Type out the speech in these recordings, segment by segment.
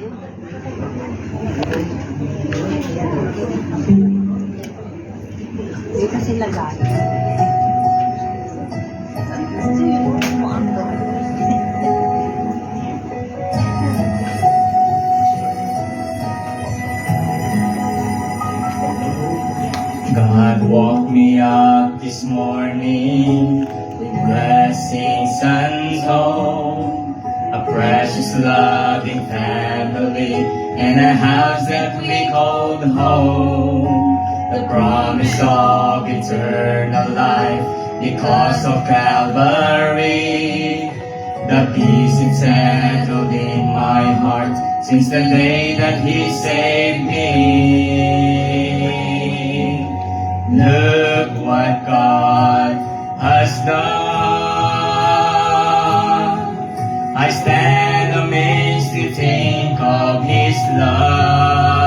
Hindi kasi lagat. God woke me up this morning with blessings untold, a precious loving family, and a house that we called home. The promise of eternal life because of Calvary. The peace it settled in my heart since the day that He saved me. Look what God has done. I stand amazed to think of His love.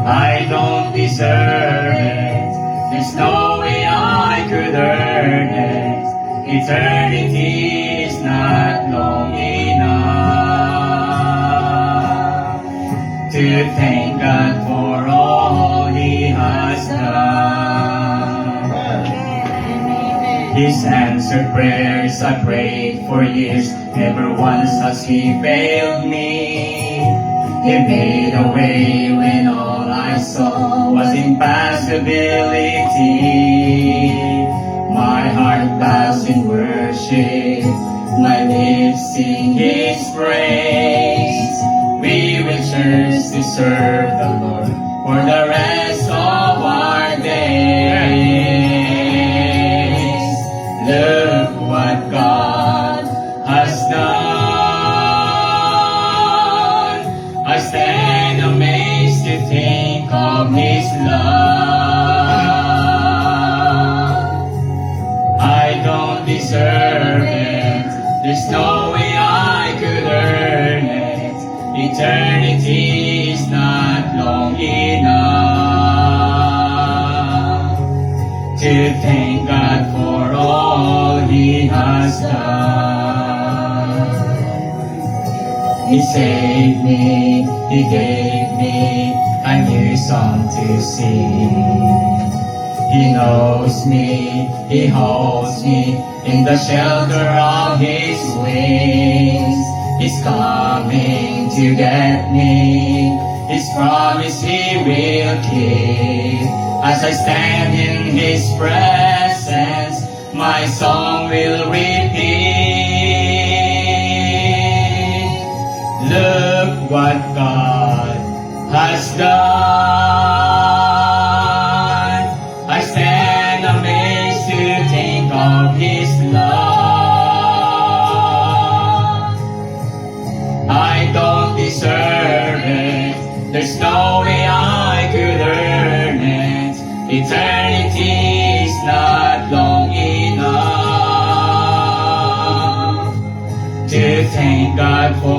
I don't deserve it. There's no way I could earn it. Eternity is not long enough to thank God for all He has done. His answered prayers I prayed for years, never once has He failed me. He made a way when all I saw was impossibility. My heart bows in worship, my lips sing His praise. We will choose to serve the Lord for the rest of our days. Look what God has done. I stand amazed to think of His love. I don't deserve it. There's no way I could earn it. Eternity is not long enough to thank God for all He has done. He saved me, He gave me a new song to sing. He knows me, He holds me in the shelter of His wings. He's coming to get me. His promise He will keep. As I stand in His presence, my song will repeat. Look what God has done. I stand amazed to think of His love. I don't deserve it. There's no way I could earn it. Eternity is not long enough to thank God for